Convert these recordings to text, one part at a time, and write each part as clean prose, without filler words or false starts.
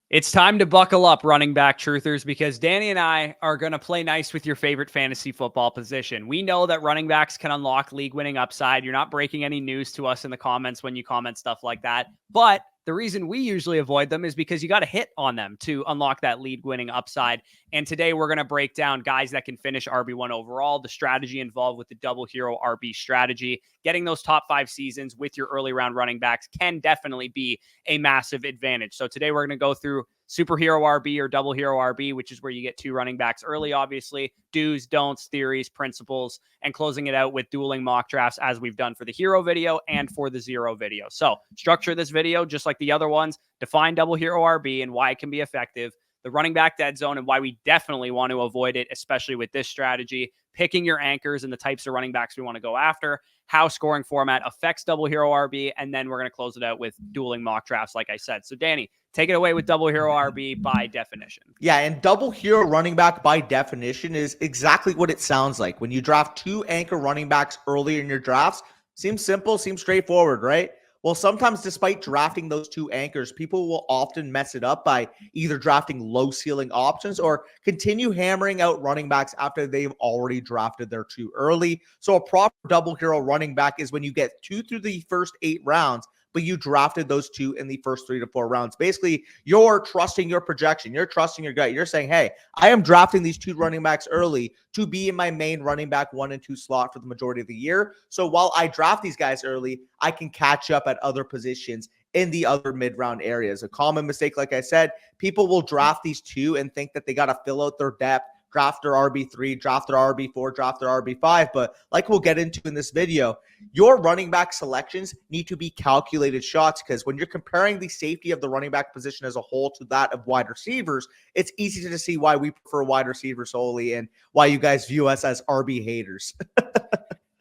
It's time to buckle up, running back truthers, because Danny and I are going to play nice with your favorite fantasy football position. We know that running backs can unlock league-winning upside. You're not breaking any news to us in the comments when you comment stuff like that. But the reason we usually avoid them is because you got to hit on them to unlock that league-winning upside. And today we're going to break down guys that can finish RB1 overall, the strategy involved with the double hero RB strategy. Getting those top 5 seasons with your early round running backs can definitely be a massive advantage. So today we're going to go through superhero RB or double hero RB, which is where you get 2 running backs early, obviously, do's, don'ts, theories, principles, and closing it out with dueling mock drafts as we've done for the hero video and for the zero video. So structure this video just like the other ones, define double hero RB and why it can be effective, the running back dead zone and why we definitely want to avoid it, especially with this strategy, picking your anchors and the types of running backs we want to go after, how scoring format affects double hero RB, and then we're going to close it out with dueling mock drafts, like I said. So Danny, take it away with double hero RB by definition. Yeah, and double hero running back by definition is exactly what it sounds like. When you draft 2 anchor running backs earlier in your drafts, seems simple, seems straightforward, right? Well, sometimes despite drafting those 2 anchors, people will often mess it up by either drafting low ceiling options or continue hammering out running backs after they've already drafted their 2 early. So a proper double hero running back is when you get 2 through the first 8 rounds, but you drafted those 2 in the first 3 to 4 rounds. Basically, you're trusting your projection. You're trusting your gut. You're saying, hey, I am drafting these 2 running backs early to be in my main running back 1 and 2 slot for the majority of the year. So while I draft these guys early, I can catch up at other positions in the other mid-round areas. A common mistake, like I said, people will draft these 2 and think that they got to fill out their depth, draft their RB3, draft their RB4, draft their RB5. But like we'll get into in this video, your running back selections need to be calculated shots, because when you're comparing the safety of the running back position as a whole to that of wide receivers, it's easy to see why we prefer wide receivers solely and why you guys view us as RB haters.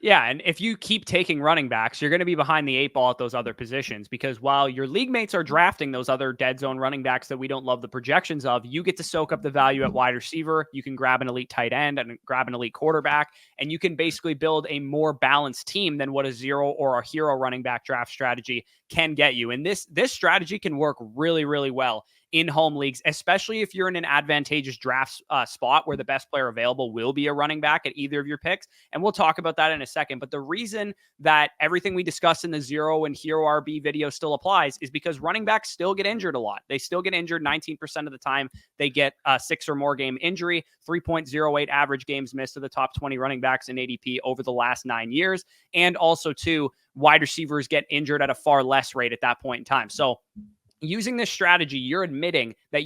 Yeah, and if you keep taking running backs, you're going to be behind the 8 ball at those other positions, because while your league mates are drafting those other dead zone running backs that we don't love the projections of, you get to soak up the value at wide receiver. You can grab an elite tight end and grab an elite quarterback, and you can basically build a more balanced team than what a zero or a hero running back draft strategy can get you. And this strategy can work really, really well in home leagues, especially if you're in an advantageous draft spot where the best player available will be a running back at either of your picks. And we'll talk about that in a second. But the reason that everything we discussed in the zero and hero RB video still applies is because running backs still get injured a lot. They still get injured 19% of the time. They get 6 or more game injury, 3.08 average games missed to the top 20 running backs in ADP over the last 9 years. And also, too, wide receivers get injured at a far less rate at that point in time. So using this strategy, you're admitting that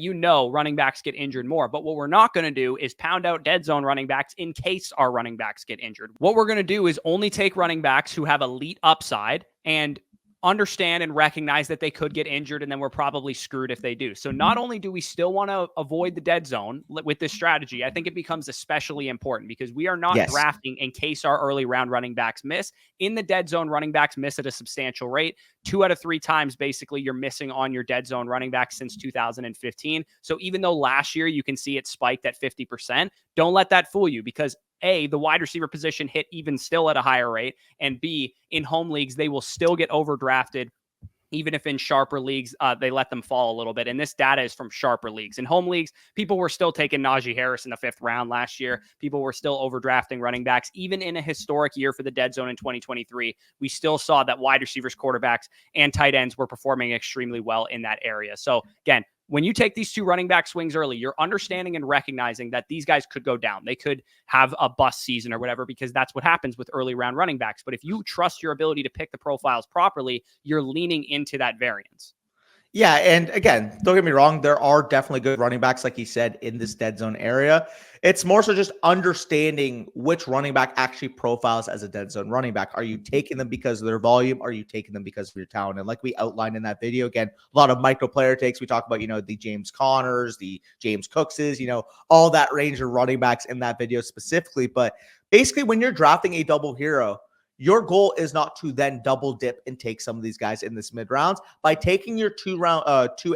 running backs get injured more. But what we're not going to do is pound out dead zone running backs in case our running backs get injured. What we're going to do is only take running backs who have elite upside and understand and recognize that they could get injured, and then we're probably screwed if they do. So not only do we still want to avoid the dead zone with this strategy, I think it becomes especially important because we are not drafting in case our early round running backs miss. In the dead zone, running backs miss at a substantial rate. 2 out of 3 times, basically, you're missing on your dead zone running back since 2015. So even though last year you can see it spiked at 50%, don't let that fool you, because A, the wide receiver position hit even still at a higher rate, and B, in home leagues, they will still get overdrafted, even if in sharper leagues, they let them fall a little bit. And this data is from sharper leagues. In home leagues, people were still taking Najee Harris in the 5th round last year. People were still overdrafting running backs. Even in a historic year for the dead zone in 2023, we still saw that wide receivers, quarterbacks, and tight ends were performing extremely well in that area. So again, when you take these 2 running back swings early, you're understanding and recognizing that these guys could go down. They could have a bust season or whatever, because that's what happens with early round running backs. But if you trust your ability to pick the profiles properly, you're leaning into that variance. Yeah, and again, don't get me wrong, there are definitely good running backs, like you said, in this dead zone area. It's more so just understanding which running back actually profiles as a dead zone running back. Are you taking them because of their volume? Are you taking them because of your talent? And like we outlined in that video, again, a lot of micro player takes. We talk about, the James Connors, the James Cookses, all that range of running backs in that video specifically. But basically, when you're drafting a double hero, your goal is not to then double dip and take some of these guys in this mid rounds. By taking your 2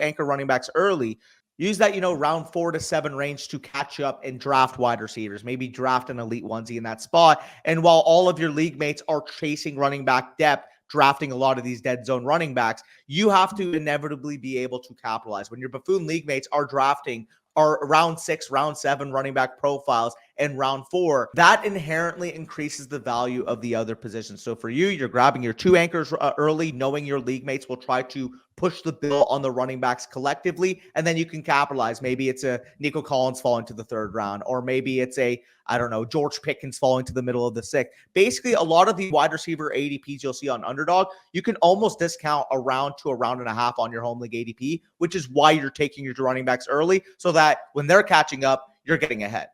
anchor running backs early, use that, round 4 to 7 range to catch up and draft wide receivers, maybe draft an elite onesie in that spot. And while all of your league mates are chasing running back depth, drafting a lot of these dead zone running backs, you have to inevitably be able to capitalize. When your buffoon league mates are drafting round 6, round 7 running back profiles and round 4, that inherently increases the value of the other positions. So for you, you're grabbing your 2 anchors early, knowing your league mates will try to push the bill on the running backs collectively, and then you can capitalize. Maybe it's a Nico Collins falling to the 3rd round, or maybe it's a, I don't know, George Pickens falling to the middle of the 6th. Basically, a lot of the wide receiver ADPs you'll see on Underdog, you can almost discount a round to a round and a half on your home league ADP, which is why you're taking your running backs early, so that when they're catching up, you're getting ahead.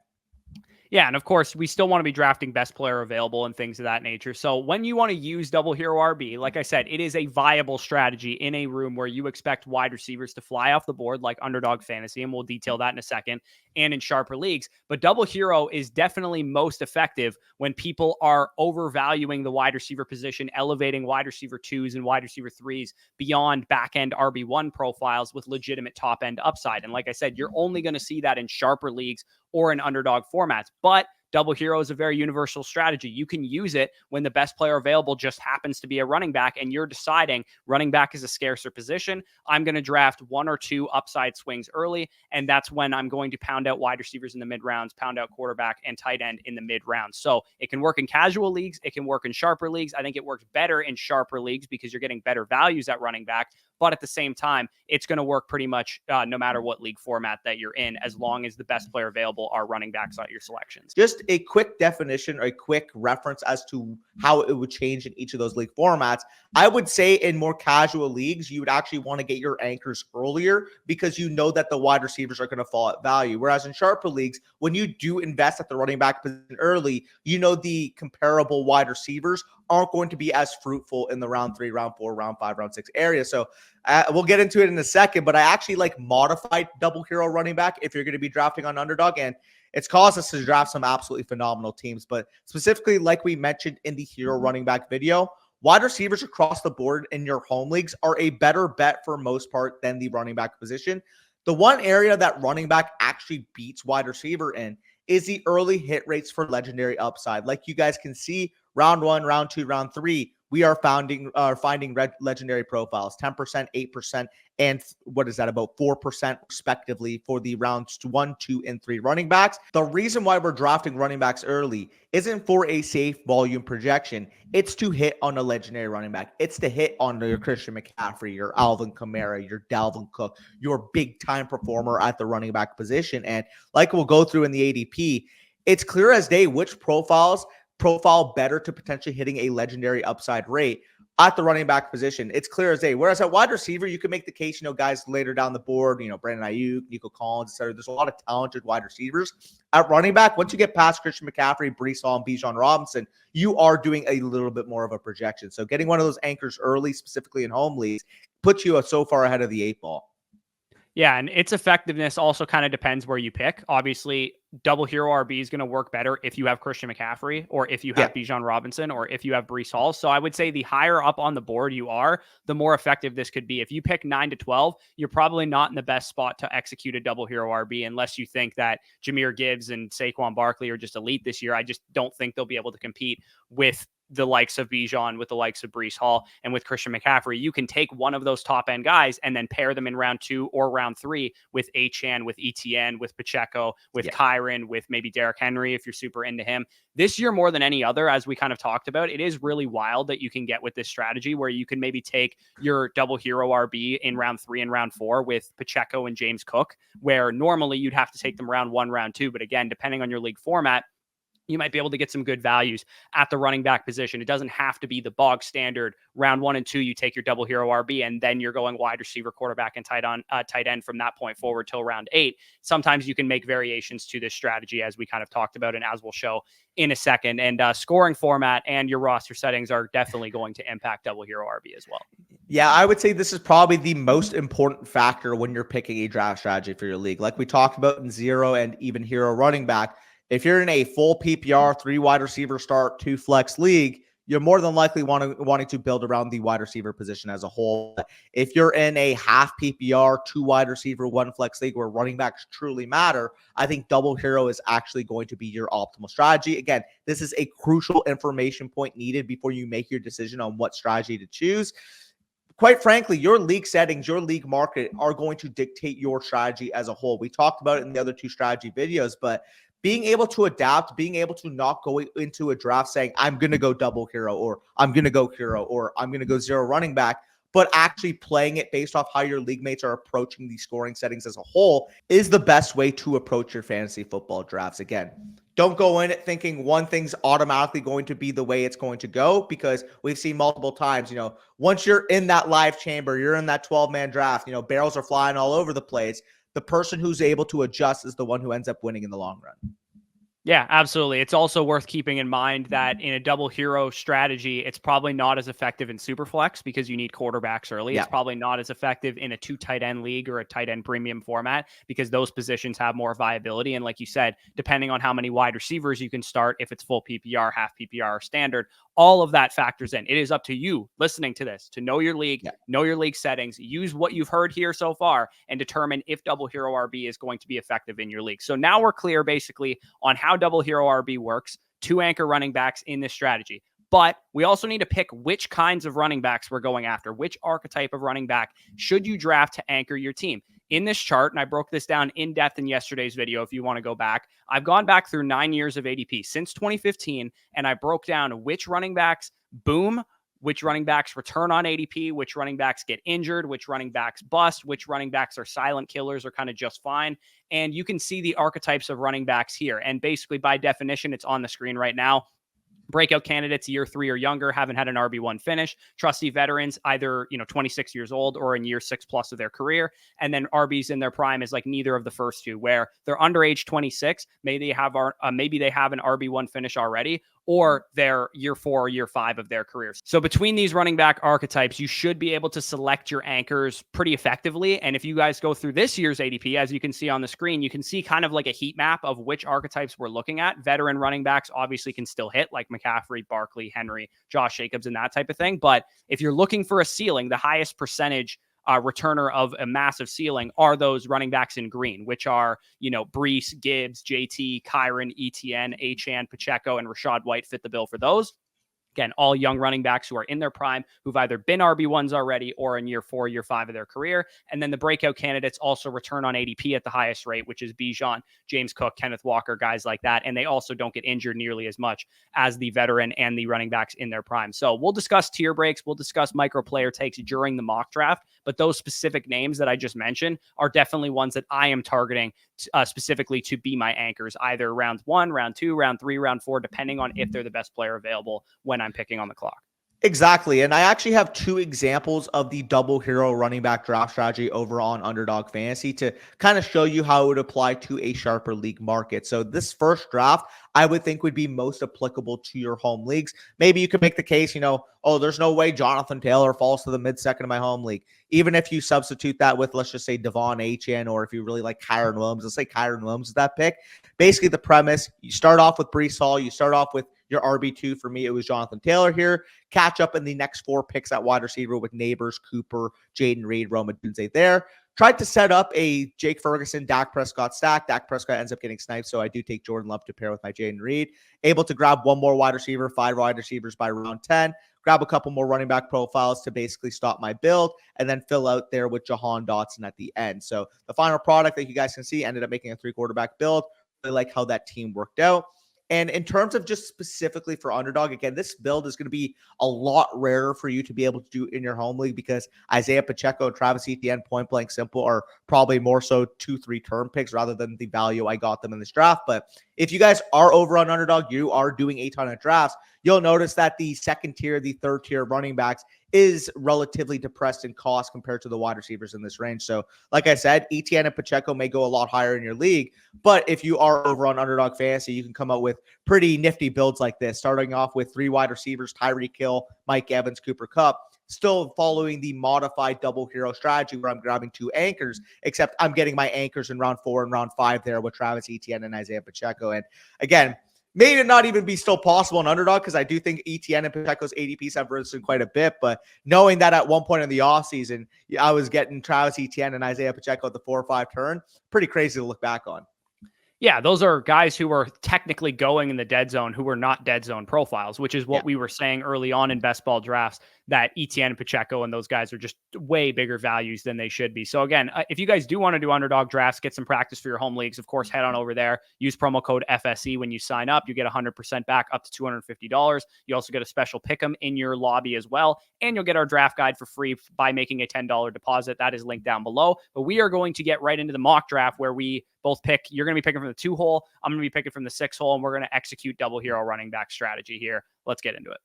Yeah, and of course, we still want to be drafting best player available and things of that nature. So when you want to use double hero RB, like I said, it is a viable strategy in a room where you expect wide receivers to fly off the board like Underdog Fantasy, and we'll detail that in a second, and in sharper leagues. But double hero is definitely most effective when people are overvaluing the wide receiver position, elevating wide receiver 2s and wide receiver 3s beyond back-end RB1 profiles with legitimate top-end upside. And like I said, you're only going to see that in sharper leagues or in underdog formats. But double hero is a very universal strategy. You can use it when the best player available just happens to be a running back, and you're deciding running back is a scarcer position. I'm going to draft 1 or 2 upside swings early, and that's when I'm going to pound out wide receivers in the mid rounds, pound out quarterback and tight end in the mid rounds. So it can work in casual leagues. It can work in sharper leagues. I think it works better in sharper leagues because you're getting better values at running back. But at the same time, it's going to work pretty much no matter what league format that you're in, as long as the best player available are running backs at your selections. Just a quick definition or a quick reference as to how it would change in each of those league formats. I would say in more casual leagues, you would actually want to get your anchors earlier because you know that the wide receivers are going to fall at value. Whereas in sharper leagues, when you do invest at the running back position early, you know the comparable wide receivers aren't going to be as fruitful in the round 3, round 4, round 5, round 6 area. So we'll get into it in a second, but I actually like modified double hero running back if you're going to be drafting on Underdog, and it's caused us to draft some absolutely phenomenal teams. But specifically, like we mentioned in the hero running back video, wide receivers across the board in your home leagues are a better bet for most part than the running back position. The one area that running back actually beats wide receiver in is the early hit rates for legendary upside. Like you guys can see, round 1, round 2, round 3, we are finding legendary profiles, 10%, 8%, and what is that, about 4% respectively for the rounds 1, 2, and 3 running backs. The reason why we're drafting running backs early isn't for a safe volume projection. It's to hit on a legendary running back. It's to hit on your Christian McCaffrey, your Alvin Kamara, your Dalvin Cook, your big-time performer at the running back position. And like we'll go through in the ADP, it's clear as day which profile better to potentially hitting a legendary upside rate at the running back position. It's clear as day. Whereas at wide receiver, you can make the case, guys later down the board, Brandon Ayuk, Nico Collins, etc. There's a lot of talented wide receivers. At running back, once you get past Christian McCaffrey, Breece Hall, and Bijan Robinson, you are doing a little bit more of a projection. So getting one of those anchors early, specifically in home leagues, puts you so far ahead of the 8 ball. Yeah, and its effectiveness also kind of depends where you pick. Obviously, double hero RB is going to work better if you have Christian McCaffrey, or if you have Bijan Robinson, or if you have Breece Hall. So I would say the higher up on the board you are, the more effective this could be. If you pick 9 to 12, you're probably not in the best spot to execute a double hero RB unless you think that Jahmyr Gibbs and Saquon Barkley are just elite this year. I just don't think they'll be able to compete with the likes of Bijan, with the likes of Breece Hall, and with Christian McCaffrey. You can take one of those top end guys and then pair them in round 2 or round 3 with Achane, with ETN, with Pacheco, with Kyron, with maybe Derrick Henry if you're super into him. This year, more than any other, as we kind of talked about, it is really wild that you can get with this strategy where you can maybe take your double hero RB in round 3 and round 4 with Pacheco and James Cook, where normally you'd have to take them round 1, round 2. But again, depending on your league format, you might be able to get some good values at the running back position. It doesn't have to be the bog standard round 1 and 2. You take your double hero RB and then you're going wide receiver, quarterback, and tight end from that point forward till round 8. Sometimes you can make variations to this strategy, as we kind of talked about, and as we'll show in a second. And scoring format and your roster settings are definitely going to impact double hero RB as well. Yeah, I would say this is probably the most important factor when you're picking a draft strategy for your league. Like we talked about in zero and even hero running back, if you're in a full PPR, 3 wide receiver start, 2 flex league, you're more than likely wanting to build around the wide receiver position as a whole. If you're in a half PPR, 2 wide receiver, 1 flex league where running backs truly matter, I think double hero is actually going to be your optimal strategy. Again, this is a crucial information point needed before you make your decision on what strategy to choose. Quite frankly, your league settings, your league market are going to dictate your strategy as a whole. We talked about it in the other 2 strategy videos, but being able to adapt, being able to not go into a draft saying, I'm going to go double hero, or I'm going to go hero, or I'm going to go 0 running back, but actually playing it based off how your league mates are approaching the scoring settings as a whole is the best way to approach your fantasy football drafts. Again, don't go in it thinking one thing's automatically going to be the way it's going to go, because we've seen multiple times, once you're in that live chamber, you're in that 12-man draft, barrels are flying all over the place. The person who's able to adjust is the one who ends up winning in the long run. Yeah, absolutely. It's also worth keeping in mind that in a double hero strategy, it's probably not as effective in Superflex because you need quarterbacks early. Yeah. It's probably not as effective in a 2 tight end league or a tight end premium format because those positions have more viability. And like you said, depending on how many wide receivers you can start, if it's full PPR, half PPR, or standard, all of that factors in. It is up to you listening to this to know your league, know your league settings, use what you've heard here so far, and determine if double hero RB is going to be effective in your league. So now we're clear basically on how double hero RB works, 2 anchor running backs in this strategy. But we also need to pick which kinds of running backs we're going after, which archetype of running back should you draft to anchor your team. In this chart, and I broke this down in depth in yesterday's video if you want to go back, I've gone back through 9 years of ADP since 2015, and I broke down which running backs boom, which running backs return on ADP, which running backs get injured, which running backs bust, which running backs are silent killers or kind of just fine. And you can see the archetypes of running backs here. And basically, by definition, it's on the screen right now. Breakout candidates year 3 or younger, haven't had an RB1 finish. Trusty veterans, either 26 years old or in year 6+ of their career. And then RBs in their prime is like neither of the first 2, where they're under age 26. Maybe they have an RB1 finish already, or they're year 4 or year 5 of their careers. So between these running back archetypes, you should be able to select your anchors pretty effectively. And if you guys go through this year's ADP, as you can see on the screen, you can see kind of like a heat map of which archetypes we're looking at. Veteran running backs obviously can still hit, like McCaffrey, Barkley, Henry, Josh Jacobs, and that type of thing. But if you're looking for a ceiling, the highest percentage returner of a massive ceiling are those running backs in green, which are, Brees, Gibbs, JT, Kyron, ETN, Achane, Pacheco, and Rachaad White fit the bill for those. Again, all young running backs who are in their prime, who've either been RB1s already or in year 4, year 5 of their career. And then the breakout candidates also return on ADP at the highest rate, which is Bijan, James Cook, Kenneth Walker, guys like that. And they also don't get injured nearly as much as the veteran and the running backs in their prime. So we'll discuss tier breaks. We'll discuss micro player takes during the mock draft. But those specific names that I just mentioned are definitely ones that I am targeting specifically to be my anchors, either round 1, round 2, round 3, round 4, depending on if they're the best player available when I'm picking on the clock. Exactly. And I actually have 2 examples of the double hero running back draft strategy over on Underdog Fantasy to kind of show you how it would apply to a sharper league market. So this first draft, I would think would be most applicable to your home leagues. Maybe you could make the case, there's no way Jonathan Taylor falls to the mid-second of my home league. Even if you substitute that with, let's just say, Devon Achane, or if you really like Kyron Williams, let's say Kyron Williams is that pick. Basically, the premise, you start off with Breece Hall, you start off with your RB2. For me, it was Jonathan Taylor here. Catch up in the next 4 picks at wide receiver with Neighbors, Cooper, Jaden Reed, Rome Odunze there. Tried to set up a Jake Ferguson, Dak Prescott stack. Dak Prescott ends up getting sniped, so I do take Jordan Love to pair with my Jaden Reed. Able to grab 1 more wide receiver, 5 wide receivers by round 10. Grab a couple more running back profiles to basically stop my build, and then fill out there with Jahan Dotson at the end. So the final product that you guys can see ended up making a 3 quarterback build. Really like how that team worked out. And in terms of just specifically for Underdog, again, this build is going to be a lot rarer for you to be able to do in your home league, because Isaiah Pacheco and Travis Etienne, point blank simple, are probably more so 2-3 term picks rather than the value I got them in this draft. But if you guys are over on Underdog, you are doing a ton of drafts, you'll notice that the second tier, the third tier running backs is relatively depressed in cost compared to the wide receivers in this range. So like I said, Etienne and Pacheco may go a lot higher in your league, but if you are over on Underdog Fantasy, you can come out with pretty nifty builds like this, starting off with 3 wide receivers, Tyreek Hill, Mike Evans, Cooper Kupp, still following the modified double hero strategy where I'm grabbing 2 anchors, except I'm getting my anchors in round 4 and round 5 there with Travis Etienne and Isaiah Pacheco. And again, maybe not even be still possible in underdog, because I do think ETN and Pacheco's ADPs have risen quite a bit. But knowing that at one point in the offseason, I was getting Travis Etienne and Isaiah Pacheco at the 4 or 5 turn, pretty crazy to look back on. Yeah, those are guys who were technically going in the dead zone who were not dead zone profiles, which is what we were saying early on in best ball drafts, that ETN and Pacheco and those guys are just way bigger values than they should be. So again, if you guys do want to do underdog drafts, get some practice for your home leagues, of course, head on over there, use promo code FSE when you sign up. You get 100% back up to $250. You also get a special pick'em in your lobby as well. And you'll get our draft guide for free by making a $10 deposit. That is linked down below. But we are going to get right into the mock draft where we both pick. You're going to be picking from the 2 hole. I'm going to be picking from the 6 hole, and we're going to execute double hero running back strategy here. Let's get into it.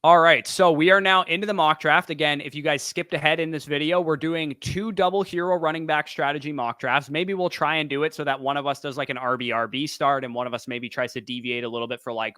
All right, so we are now into the mock draft. Again, if you guys skipped ahead in this video, we're doing 2 double hero running back strategy mock drafts. Maybe we'll try and do it so that one of us does like an RB start and one of us maybe tries to deviate a little bit for like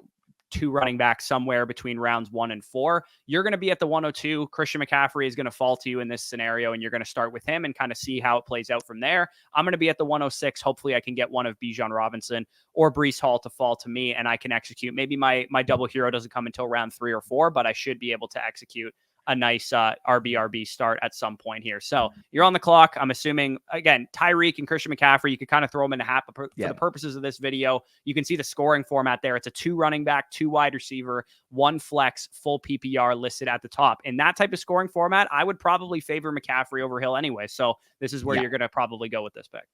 2 running backs somewhere between rounds 1 and 4. You're going to be at the 102. Christian McCaffrey is going to fall to you in this scenario, and you're going to start with him and kind of see how it plays out from there. I'm going to be at the 106. Hopefully I can get one of Bijan Robinson or Breece Hall to fall to me, and I can execute. Maybe my double hero doesn't come until round 3 or 4, but I should be able to execute a nice RB start at some point here. So you're on the clock. I'm assuming, again, Tyreek and Christian McCaffrey, you could kind of throw them in a hat, but for the purposes of this video, you can see the scoring format there. It's a 2 running back, 2 wide receiver, 1 flex, full PPR listed at the top. In that type of scoring format, I would probably favor McCaffrey over Hill anyway. So this is where you're going to probably go with this pick.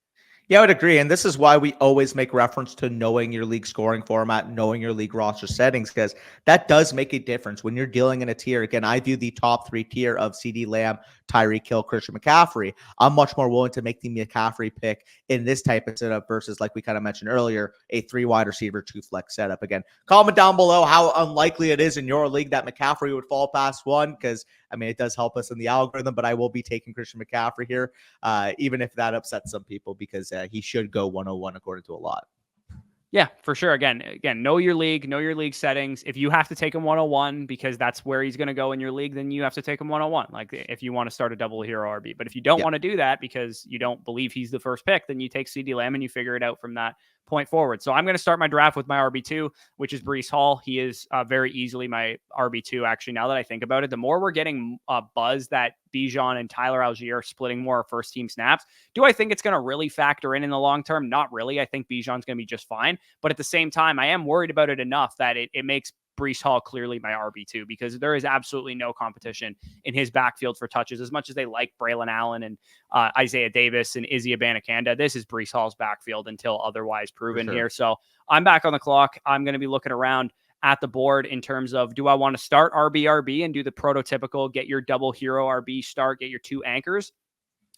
Yeah, I would agree. And this is why we always make reference to knowing your league scoring format, knowing your league roster settings, because that does make a difference when you're dealing in a tier. Again, I view the top 3 tier of CeeDee Lamb, Tyreek Hill, Christian McCaffrey. I'm much more willing to make the McCaffrey pick in this type of setup versus, like we kind of mentioned earlier, a 3 wide receiver, 2 flex setup. Again, comment down below how unlikely it is in your league that McCaffrey would fall past 1, because I mean, it does help us in the algorithm, but I will be taking Christian McCaffrey here, even if that upsets some people, because he should go 101 according to a lot. Yeah, for sure. Again, know your league settings. If you have to take him 101 because that's where he's going to go in your league, then you have to take him 101. Like if you want to start a double hero RB, but if you don't want to do that because you don't believe he's the first pick, then you take CeeDee Lamb and you figure it out from that point forward. So I'm going to start my draft with my RB2, which is Breece Hall. He is very easily my RB2. Actually, now that I think about it, the more we're getting buzz that Bijan and Tyler Algier are splitting more first team snaps, do I think it's going to really factor in the long term? Not really. I think Bijan's going to be just fine. But at the same time, I am worried about it enough that it makes Breece Hall clearly my RB2, because there is absolutely no competition in his backfield for touches. As much as they like Braylon Allen and Isaiah Davis and Izzy Abanikanda, this is Breece Hall's backfield until otherwise proven here. So I'm back on the clock. I'm going to be looking around at the board in terms of, do I want to start RB and do the prototypical, get your double hero RB start, get your 2 anchors?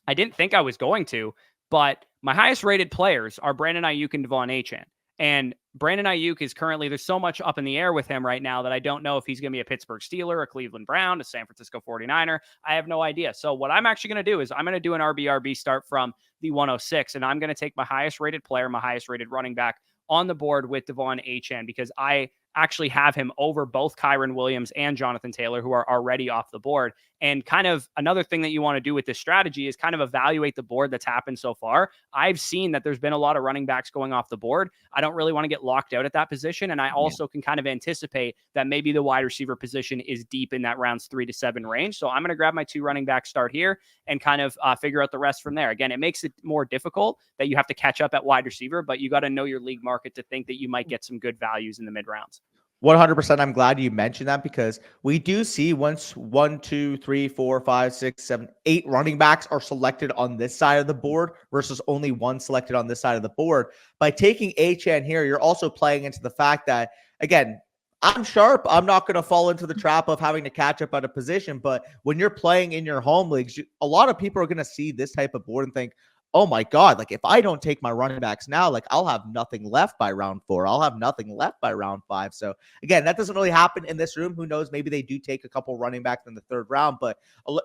I didn't think I was going to, but my highest rated players are Brandon Ayuk and Devon Achane. And Brandon Ayuk is currently, there's so much up in the air with him right now that I don't know if he's going to be a Pittsburgh Steeler, a Cleveland Brown, a San Francisco 49er. I have no idea. So what I'm actually going to do is I'm going to do an RB start from the 106, and I'm going to take my highest rated player, my highest rated running back on the board with Devon Achane, because I actually have him over both Kyron Williams and Jonathan Taylor, who are already off the board. And kind of another thing that you want to do with this strategy is kind of evaluate the board that's happened so far. I've seen that there's been a lot of running backs going off the board. I don't really want to get locked out at that position. And I also can kind of anticipate that maybe the wide receiver position is deep in that rounds 3 to 7 range. So I'm going to grab my 2 running back start here and kind of figure out the rest from there. Again, it makes it more difficult that you have to catch up at wide receiver, but you got to know your league market to think that you might get some good values in the mid rounds. 100%. I'm glad you mentioned that, because we do see once 1, 2, 3, 4, 5, 6, 7, 8 running backs are selected on this side of the board versus only 1 selected on this side of the board. By taking Achane here, you're also playing into the fact that, again, I'm sharp. I'm not going to fall into the trap of having to catch up at a position. But when you're playing in your home leagues, a lot of people are going to see this type of board and think, oh my God, like if I don't take my running backs now, like I'll have nothing left by round 4. I'll have nothing left by round 5. So again, that doesn't really happen in this room. Who knows? Maybe they do take a couple running backs in the 3rd round. But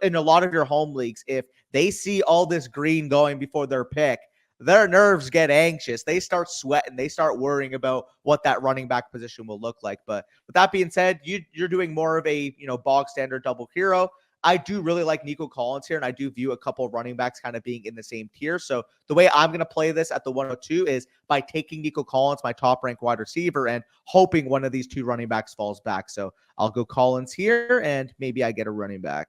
in a lot of your home leagues, if they see all this green going before their pick, their nerves get anxious. They start sweating. They start worrying about what that running back position will look like. But with that being said, you're doing more of a bog standard double hero. I do really like Nico Collins here, and I do view a couple of running backs kind of being in the same tier. So the way I'm going to play this at the 102 is by taking Nico Collins, my top-ranked wide receiver, and hoping one of these two running backs falls back. So I'll go Collins here, and maybe I get a running back.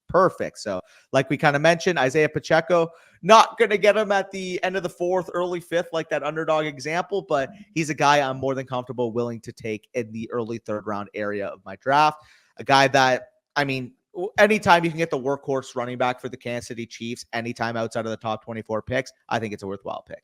Perfect. So like we kind of mentioned, Isaiah Pacheco, not going to get him at the end of the fourth, early fifth, like that underdog example, but he's a guy I'm more than comfortable willing to take in the early third round area of my draft. A guy that, I mean, anytime you can get the workhorse running back for the Kansas City Chiefs, anytime outside of the top 24 picks, I think it's a worthwhile pick.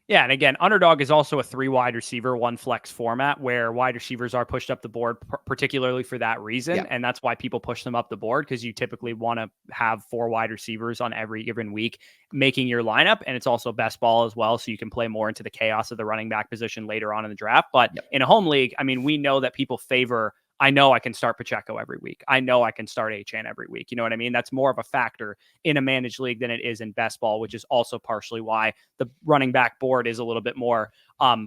Yeah, and again, underdog is also a 3 wide receiver, 1 flex format where wide receivers are pushed up the board, particularly for that reason. Yeah. And that's why people push them up the board, because you typically want to have 4 wide receivers on every given week making your lineup. And it's also best ball as well, so you can play more into the chaos of the running back position later on in the draft. But in a home league, I mean, we know that people favor, I know I can start Pacheco every week. I know I can start Achane every week. You know what I mean? That's more of a factor in a managed league than it is in best ball, which is also partially why the running back board is a little bit more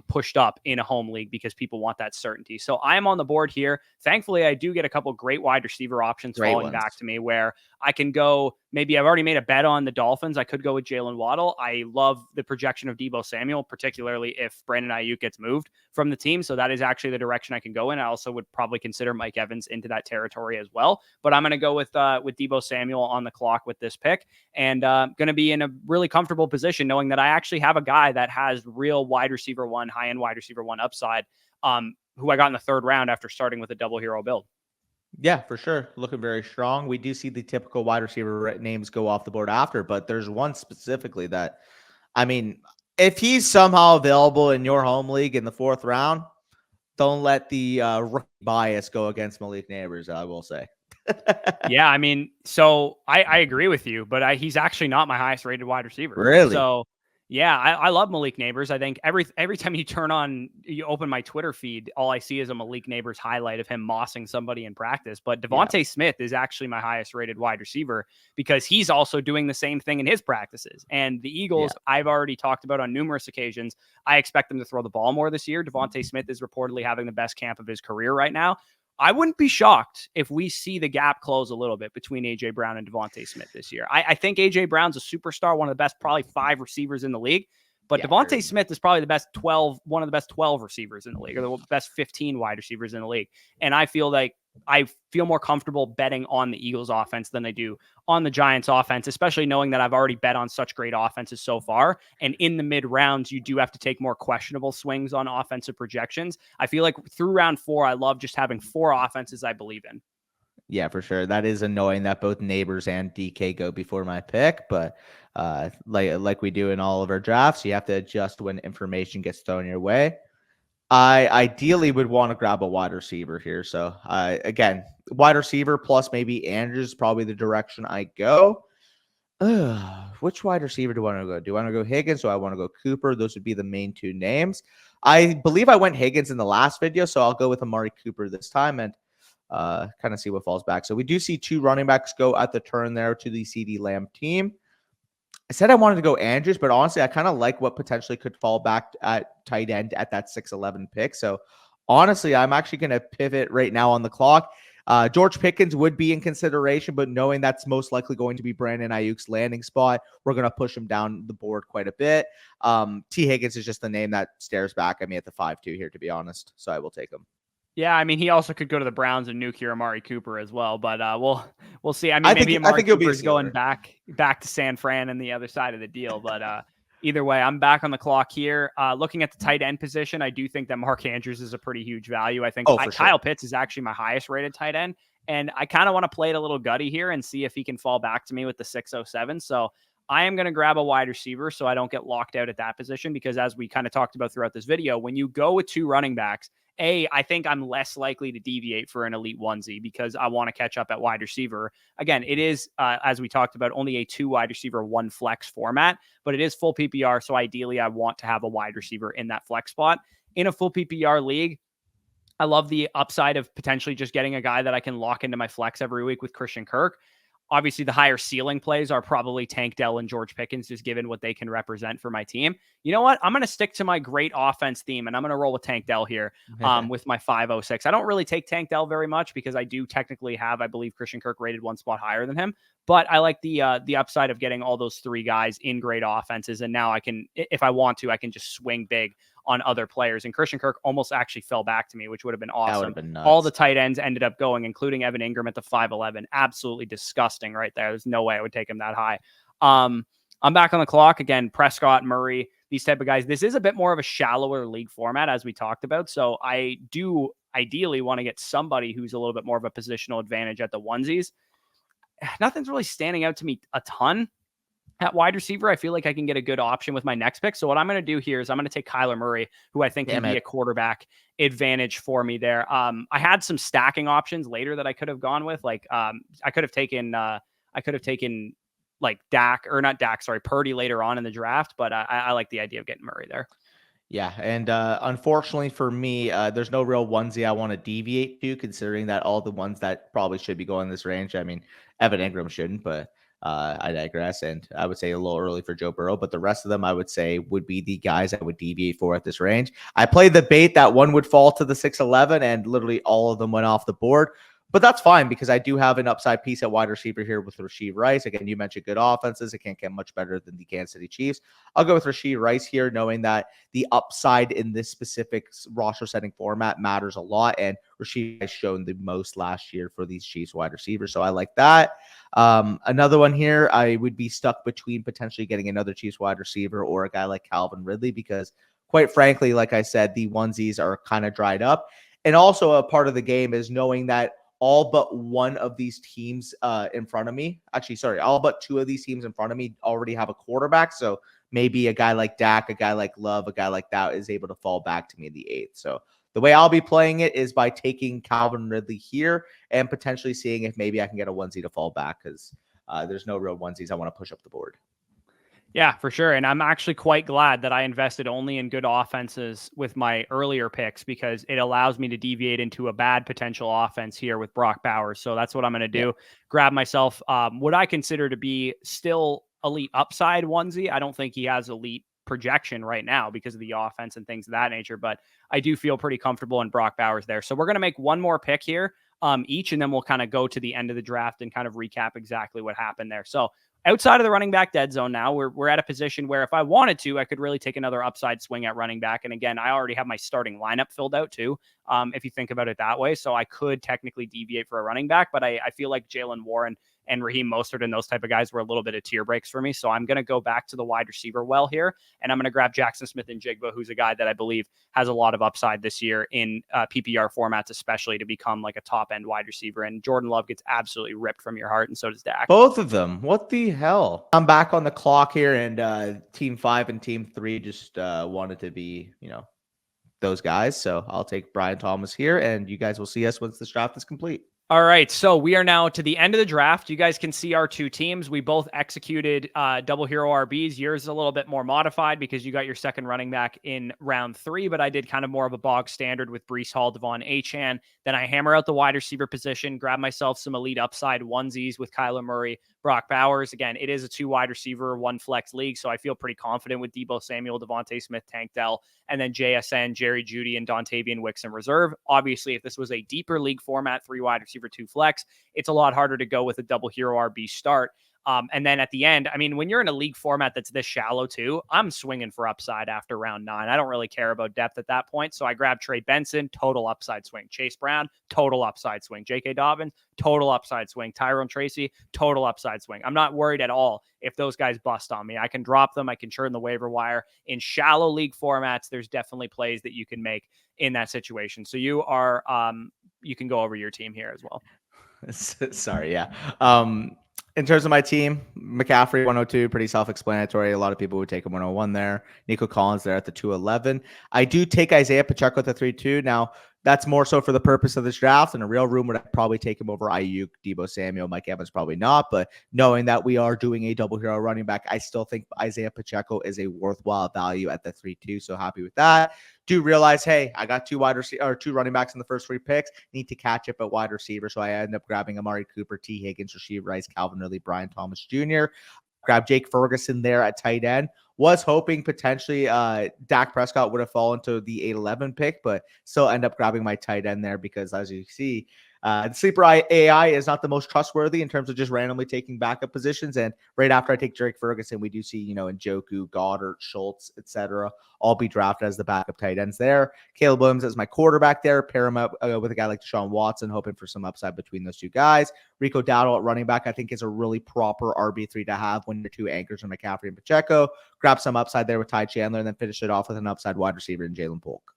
pushed up in a home league, because people want that certainty. So I am on the board here. Thankfully, I do get a couple great wide receiver options falling back to me where I can go. Maybe I've already made a bet on the Dolphins. I could go with Jalen Waddle. I love the projection of Deebo Samuel, particularly if Brandon Ayuk gets moved from the team. So that is actually the direction I can go in. I also would probably consider Mike Evans into that territory as well. But I'm going to go with Deebo Samuel on the clock with this pick, and going to be in a really comfortable position knowing that I actually have a guy that has real wide receiver 1, high-end wide receiver 1 upside, who I got in the 3rd round after starting with a double hero build. Yeah, for sure. Looking very strong. We do see the typical wide receiver names go off the board after, but there's one specifically that, I mean, if he's somehow available in your home league in the 4th round, don't let the rookie bias go against Malik Neighbors, I will say. Yeah, I mean, so I agree with you, but he's actually not my highest rated wide receiver. Really? So yeah, I love Malik Neighbors. I think every time you open my Twitter feed, all I see is a Malik Neighbors highlight of him mossing somebody in practice. But Devontae Smith is actually my highest rated wide receiver, because he's also doing the same thing in his practices. And the Eagles, I've already talked about on numerous occasions, I expect them to throw the ball more this year. Devontae Smith is reportedly having the best camp of his career right now. I wouldn't be shocked if we see the gap close a little bit between A.J. Brown and Devontae Smith this year. I think A.J. Brown's a superstar, one of the best, probably 5 receivers in the league. But Devontae Smith is probably one of the best 12 receivers in the league, or the best 15 wide receivers in the league. And I feel more comfortable betting on the Eagles offense than I do on the Giants offense, especially knowing that I've already bet on such great offenses so far. And in the mid rounds, you do have to take more questionable swings on offensive projections. I feel like through round 4, I love just having 4 offenses I believe in. Yeah, for sure. That is annoying that both Neighbors and DK go before my pick, but like we do in all of our drafts, you have to adjust when information gets thrown your way. I ideally would want to grab a wide receiver here. So again, wide receiver plus maybe Andrews is probably the direction I go. Which wide receiver do I want to go? Do I want to go Higgins? Do I want to go Cooper? Those would be the main 2 names. I believe I went Higgins in the last video, so I'll go with Amari Cooper this time and kind of see what falls back. So we do see 2 running backs go at the turn there to the CeeDee Lamb team. I said I wanted to go Andrews, but honestly, I kind of like what potentially could fall back at tight end at that 6'11" pick. So honestly, I'm actually going to pivot right now on the clock. George Pickens would be in consideration, but knowing that's most likely going to be Brandon Ayuk's landing spot, we're going to push him down the board quite a bit. T. Higgins is just the name that stares back at me at the 5-2 here, to be honest. So I will take him. Yeah, I mean, he also could go to the Browns and nuke your Amari Cooper as well, but we'll see. I mean, maybe Amari Cooper's going back to San Fran and the other side of the deal, but either way, I'm back on the clock here. Looking at the tight end position, I do think that Mark Andrews is a pretty huge value. I think Kyle Pitts is actually my highest rated tight end, and I kind of want to play it a little gutty here and see if he can fall back to me with the 607. So I am going to grab a wide receiver so I don't get locked out at that position, because as we kind of talked about throughout this video, when you go with 2 running backs, I think I'm less likely to deviate for an elite onesie because I want to catch up at wide receiver. Again, it is, as we talked about, only a 2 wide receiver, 1 flex format, but it is full PPR. So ideally, I want to have a wide receiver in that flex spot. In a full PPR league, I love the upside of potentially just getting a guy that I can lock into my flex every week with Christian Kirk. obviously the higher ceiling plays are probably Tank Dell and George Pickens, just given what they can represent for my team. You know what? I'm going to stick to my great offense theme, and I'm going to roll with Tank Dell here with my 506. I don't really take Tank Dell very much because I do technically have, I believe, Christian Kirk rated one spot higher than him. But I like the upside of getting all those three guys in great offenses. And now I can, if I want to, I can just swing big on other players. And Christian Kirk almost actually fell back to me, which would have been awesome. That would have been nuts. All the tight ends ended up going, including Evan Ingram at the 5'11. Absolutely disgusting right there. There's no way I would take him that high. I'm back on the clock again. Prescott, Murray, these type of guys. This is a bit more of a shallower league format, as we talked about. So I do ideally want to get somebody who's a little bit more of a positional advantage at the onesies. Nothing's really standing out to me a ton at wide receiver. I feel like I can get a good option with my next pick. So what I'm going to do here is I'm going to take Kyler Murray, who I think can be a quarterback advantage for me there. I had some stacking options later that I could have gone with. Like I could have taken like Purdy later on in the draft, but I like the idea of getting Murray there. Yeah, and unfortunately for me, there's no real onesie I want to deviate to, considering that all the ones that probably should be going this range. I mean, Evan Ingram shouldn't, but I digress. And I would say a little early for Joe Burrow, but the rest of them I would say would be the guys I would deviate for at this range. I played the bait that one would fall to the 6'11", and literally all of them went off the board. But that's fine because I do have an upside piece at wide receiver here with Rashee Rice. Again, you mentioned good offenses. It can't get much better than the Kansas City Chiefs. I'll go with Rashee Rice here, knowing that the upside in this specific roster setting format matters a lot. And Rashee has shown the most last year for these Chiefs wide receivers. So I like that. Another one here, I would be stuck between potentially getting another Chiefs wide receiver or a guy like Calvin Ridley, because quite frankly, like I said, the onesies are kind of dried up. And also a part of the game is knowing that all but one of these teams in front of me, all but two of these teams in front of me already have a quarterback. So maybe a guy like Dak, a guy like Love, a guy like that is able to fall back to me in the 8th. So the way I'll be playing it is by taking Calvin Ridley here and potentially seeing if maybe I can get a onesie to fall back, because there's no real onesies I want to push up the board. Yeah, for sure. And I'm actually quite glad that I invested only in good offenses with my earlier picks, because it allows me to deviate into a bad potential offense here with Brock Bowers. So that's what I'm going to do. Yeah. Grab myself what I consider to be still elite upside onesie. I don't think he has elite projection right now because of the offense and things of that nature, but I do feel pretty comfortable in Brock Bowers there. So we're going to make one more pick here each, and then we'll kind of go to the end of the draft and kind of recap exactly what happened there. So outside of the running back dead zone now, we're at a position where if I wanted to, I could really take another upside swing at running back. And again, I already have my starting lineup filled out too, if you think about it that way. So I could technically deviate for a running back, but I feel like Jalen Warren and Raheem Mostert and those type of guys were a little bit of tear breaks for me. So I'm going to go back to the wide receiver well here, and I'm going to grab Jackson Smith-Njigba, who's a guy that I believe has a lot of upside this year in PPR formats, especially to become like a top-end wide receiver. And Jordan Love gets absolutely ripped from your heart, and so does Dak. Both of them. What the hell? I'm back on the clock here, and Team 5 and Team 3 just wanted to be, those guys. So I'll take Brian Thomas here, and you guys will see us once the draft is complete. All right, so we are now to the end of the draft. You guys can see our two teams. We both executed double hero RBs. Yours is a little bit more modified because you got your second running back in round 3, but I did kind of more of a bog standard with Breece Hall, Devon Achane. Then I hammer out the wide receiver position, grab myself some elite upside onesies with Kyler Murray, Brock Bowers. Again, it is a 2 wide receiver, 1 flex league, so I feel pretty confident with Deebo Samuel, Devontae Smith, Tank Dell, and then JSN, Jerry Jeudy, and Dontavian Wicks in reserve. Obviously, if this was a deeper league format, 3 wide receiver, 2 flex, it's a lot harder to go with a double hero RB start. And then at the end, I mean, when you're in a league format that's this shallow too, I'm swinging for upside after round 9. I don't really care about depth at that point. So I grab Trey Benson, total upside swing. Chase Brown, total upside swing. J.K. Dobbins, total upside swing. Tyrone Tracy, total upside swing. I'm not worried at all if those guys bust on me. I can drop them. I can churn the waiver wire. In shallow league formats, there's definitely plays that you can make in that situation. So you are, you can go over your team here as well. Sorry. Yeah. In terms of my team, McCaffrey 102, pretty self-explanatory. A lot of people would take him 101 there. Nico Collins there at the 211. I do take Isaiah Pacheco at the 3-2. Now, That's more so for the purpose of this draft. In a real room, would I probably take him over Ayuk, Debo Samuel, Mike Evans? Probably not. But knowing that we are doing a double hero running back, I still think Isaiah Pacheco is a worthwhile value at the 3-2. So happy with that. Do realize, hey, I got two running backs in the first 3 picks. Need to catch up at wide receiver. So I end up grabbing Amari Cooper, T. Higgins, Rasheed Rice, Calvin Ridley, Brian Thomas Jr. Grab Jake Ferguson there at tight end. Was hoping potentially Dak Prescott would have fallen to the 8-11 pick, but still end up grabbing my tight end there because, as you see, the sleeper AI is not the most trustworthy in terms of just randomly taking backup positions. And right after I take Drake Ferguson, we do see, Njoku, Goddard, Schultz, etc., all be drafted as the backup tight ends there. Caleb Williams as my quarterback there. Pair him up with a guy like Deshaun Watson, hoping for some upside between those two guys. Rico Dowdle at running back, I think, is a really proper RB3 to have when your 2 anchors are McCaffrey and Pacheco. Grab some upside there with Ty Chandler, and then finish it off with an upside wide receiver in Jalen Polk.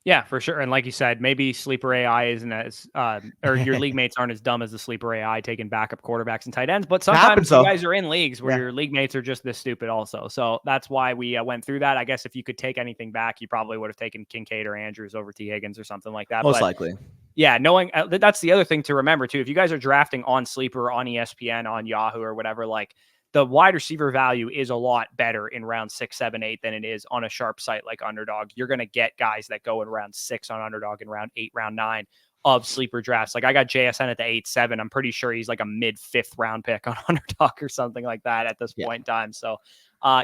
Yeah, for sure. And like you said, maybe sleeper AI isn't as, or your league mates aren't as dumb as the sleeper AI taking backup quarterbacks and tight ends. But sometimes you guys are in leagues where your league mates are just this stupid also. So that's why we went through that. I guess if you could take anything back, you probably would have taken Kincaid or Andrews over T. Higgins or something like that. Most likely. Yeah, knowing that's the other thing to remember too. If you guys are drafting on Sleeper, on ESPN, on Yahoo or whatever, like, the wide receiver value is a lot better in round 6, 7, 8 than it is on a sharp site like Underdog. You're going to get guys that go in round 6 on Underdog, in round 8, round 9 of sleeper drafts. Like, I got JSN at the 8-7. I'm pretty sure he's like a mid-5th round pick on Underdog or something like that at this point in time. So,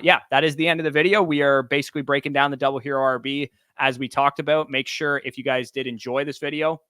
yeah, that is the end of the video. We are basically breaking down the double hero RB as we talked about. Make sure, if you guys did enjoy this video,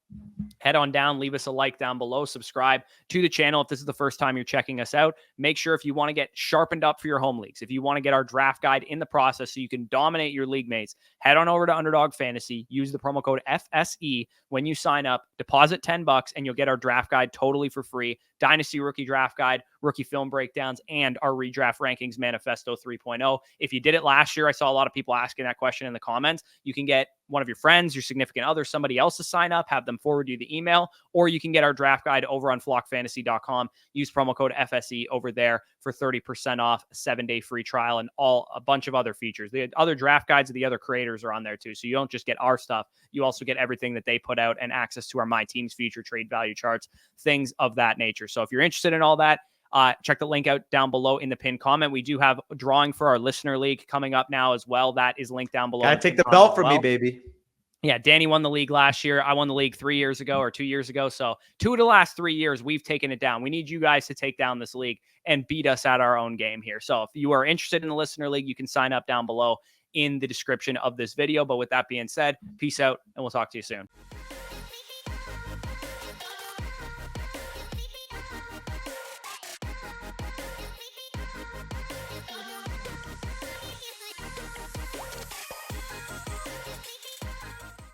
head on down, leave us a like down below, subscribe to the channel if this is the first time you're checking us out. Make sure, if you want to get sharpened up for your home leagues, if you want to get our draft guide in the process so you can dominate your league mates, head on over to Underdog Fantasy, use the promo code FSE when you sign up, deposit $10, and you'll get our draft guide totally for free. Dynasty Rookie Draft Guide, Rookie Film Breakdowns, and our Redraft Rankings Manifesto 3.0. If you did it last year, I saw a lot of people asking that question in the comments. You can get one of your friends, your significant other, somebody else to sign up, have them forward you the email, or you can get our draft guide over on flockfantasy.com. Use promo code FSE over there for 30% off, a 7-day free trial, and a bunch of other features. The other draft guides of the other creators are on there too. So you don't just get our stuff, you also get everything that they put out and access to our My Team's feature, trade value charts, things of that nature. So if you're interested in all that, check the link out down below in the pinned comment. We do have a drawing for our listener league coming up now as well. That is linked down below. Gotta take the belt from me, baby. Yeah, Danny won the league last year. I won the league 3 years ago or 2 years ago. So 2 of the last 3 years, we've taken it down. We need you guys to take down this league and beat us at our own game here. So if you are interested in the listener league, you can sign up down below in the description of this video. But with that being said, peace out, and we'll talk to you soon.